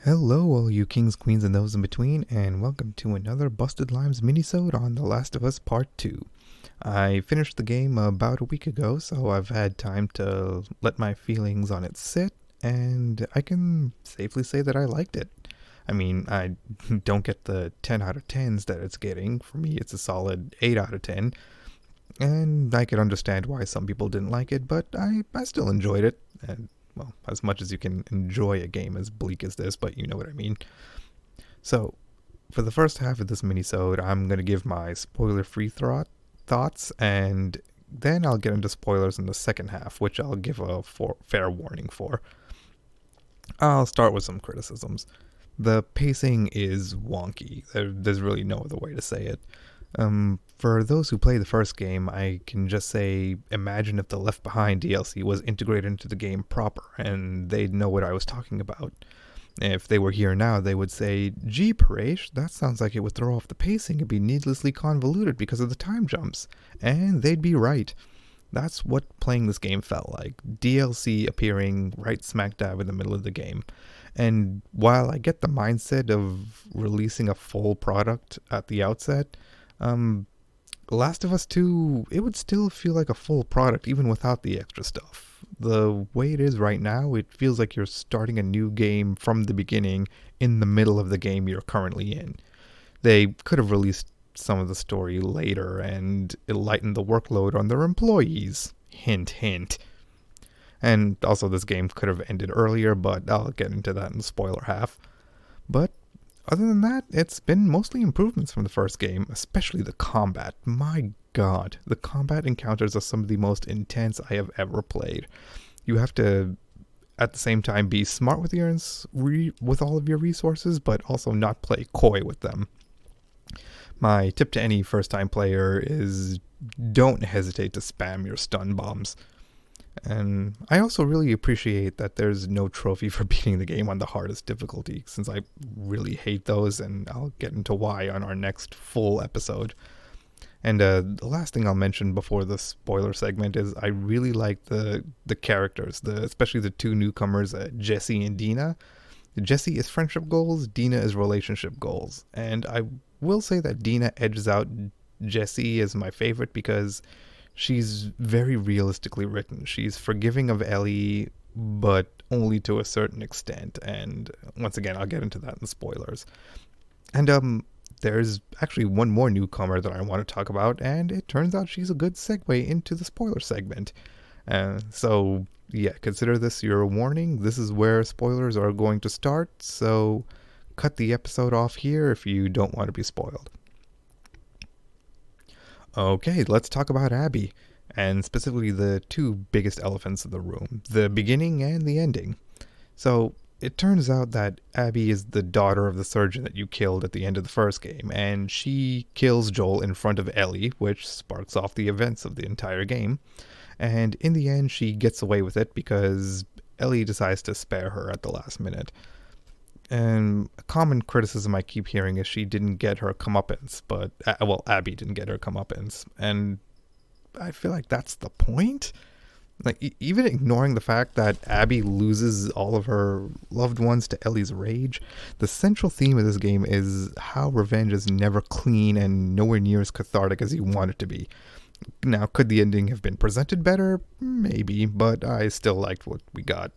Hello, all you kings, queens, and those in between, and welcome to another Busted Limes minisode on The Last of Us Part 2. I finished the game about a week ago, so I've had time to let my feelings on it sit, and I can safely say that I liked it. I mean, I don't get the 10 out of 10s that it's getting. For me, it's a solid 8 out of 10, and I could understand why some people didn't like it, but I still enjoyed it. And well, as much as you can enjoy a game as bleak as this, but you know what I mean. So, for the first half of this minisode, I'm going to give my spoiler-free thoughts, and then I'll get into spoilers in the second half, which I'll give a fair warning for. I'll start with some criticisms. The pacing is wonky. There's really no other way to say it. For those who play the first game, I can just say, imagine if the Left Behind DLC was integrated into the game proper, and they'd know what I was talking about. If they were here now, they would say, gee, Paresh, that sounds like it would throw off the pacing and be needlessly convoluted because of the time jumps. And they'd be right. That's what playing this game felt like. DLC appearing right smack dab in the middle of the game. And while I get the mindset of releasing a full product at the outset, Last of Us 2, it would still feel like a full product even without the extra stuff. The way it is right now, it feels like you're starting a new game from the beginning in the middle of the game you're currently in. They could have released some of the story later and it lightened the workload on their employees. Hint, hint. And also this game could have ended earlier, but I'll get into that in the spoiler half. But other than that, it's been mostly improvements from the first game, especially the combat. My god, the combat encounters are some of the most intense I have ever played. You have to, at the same time, be smart with with all of your resources, but also not play coy with them. My tip to any first-time player is don't hesitate to spam your stun bombs. And I also really appreciate that there's no trophy for beating the game on the hardest difficulty, since I really hate those, and I'll get into why on our next full episode. And the last thing I'll mention before the spoiler segment is I really like the characters, especially the two newcomers, Jesse and Dina. Jesse is friendship goals, Dina is relationship goals. And I will say that Dina edges out Jesse as my favorite because she's very realistically written. She's forgiving of Ellie, but only to a certain extent. And once again, I'll get into that in the spoilers. And there's actually one more newcomer that I want to talk about, and it turns out she's a good segue into the spoiler segment. So yeah, consider this your warning. This is where spoilers are going to start, so cut the episode off here if you don't want to be spoiled. Okay, let's talk about Abby, and specifically the two biggest elephants in the room, the beginning and the ending. So, it turns out that Abby is the daughter of the surgeon that you killed at the end of the first game, and she kills Joel in front of Ellie, which sparks off the events of the entire game. And in the end, she gets away with it because Ellie decides to spare her at the last minute. And a common criticism I keep hearing is she didn't get her comeuppance, but, Abby didn't get her comeuppance. And I feel like that's the point. Like, even ignoring the fact that Abby loses all of her loved ones to Ellie's rage, the central theme of this game is how revenge is never clean and nowhere near as cathartic as you want it to be. Now, could the ending have been presented better? Maybe, but I still liked what we got.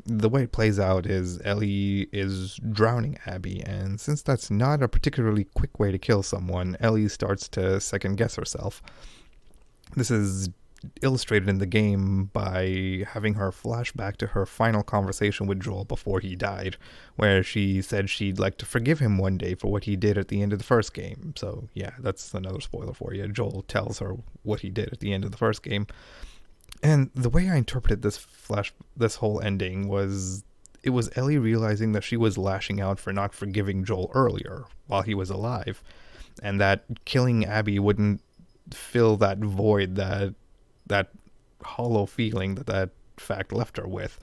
The way it plays out is Ellie is drowning Abby, and since that's not a particularly quick way to kill someone, Ellie starts to second guess herself. This is illustrated in the game by having her flash back to her final conversation with Joel before he died, where she said she'd like to forgive him one day for what he did at the end of the first game. So yeah, that's another spoiler for you. Joel tells her what he did at the end of the first game. And the way I interpreted this whole ending was, it was Ellie realizing that she was lashing out for not forgiving Joel earlier while he was alive, and that killing Abby wouldn't fill that void, that hollow feeling that fact left her with.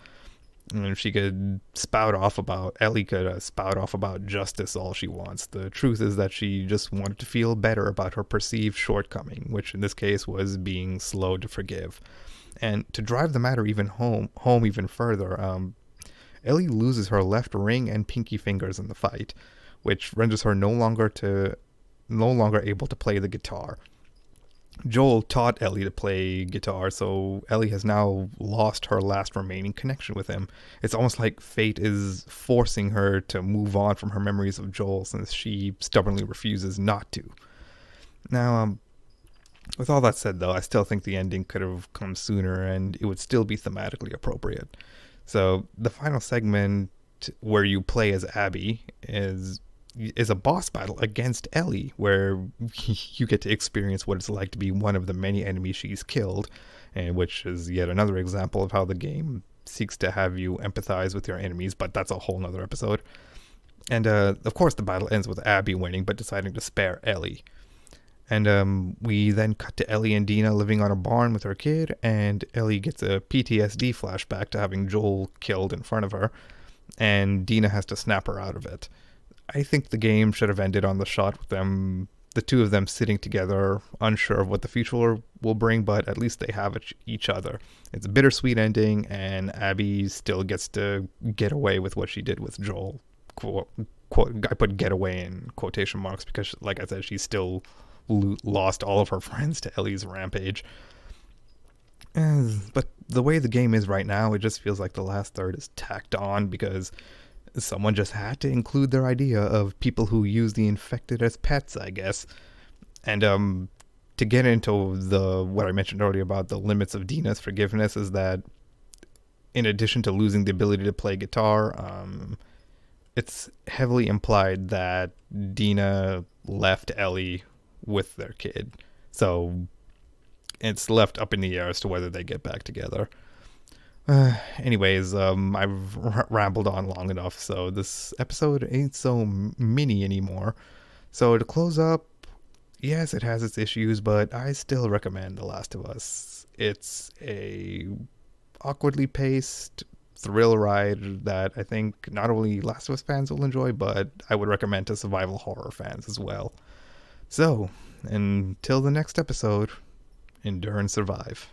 And she could Ellie could spout off about justice all she wants. The truth is that she just wanted to feel better about her perceived shortcoming, which in this case was being slow to forgive. And to drive the matter even home even further, Ellie loses her left ring and pinky fingers in the fight, which renders her no longer able to play the guitar. Joel taught Ellie to play guitar, so Ellie has now lost her last remaining connection with him. It's almost like fate is forcing her to move on from her memories of Joel since she stubbornly refuses not to. Now, with all that said, though, I still think the ending could have come sooner and it would still be thematically appropriate. So, the final segment where you play as Abby is a boss battle against Ellie, where you get to experience what it's like to be one of the many enemies she's killed, and which is yet another example of how the game seeks to have you empathize with your enemies, but that's a whole nother episode. And of course the battle ends with Abby winning, but deciding to spare Ellie. And we then cut to Ellie and Dina living on a barn with her kid, and Ellie gets a PTSD flashback to having Joel killed in front of her, and Dina has to snap her out of it. I think the game should have ended on the shot with the two of them sitting together, unsure of what the future will bring, but at least they have each other. It's a bittersweet ending, and Abby still gets to get away with what she did with Joel. I put "get away" in quotation marks because, like I said, she still lost all of her friends to Ellie's rampage. But the way the game is right now, it just feels like the last third is tacked on because someone just had to include their idea of people who use the infected as pets, I guess. And to get into what I mentioned earlier about the limits of Dina's forgiveness is that in addition to losing the ability to play guitar, it's heavily implied that Dina left Ellie with their kid. So it's left up in the air as to whether they get back together. Anyways, I've rambled on long enough, so this episode ain't so mini anymore. So to close up, yes, it has its issues, but I still recommend The Last of Us. It's a awkwardly paced thrill ride that I think not only Last of Us fans will enjoy, but I would recommend to survival horror fans as well. So, until the next episode, endure and survive.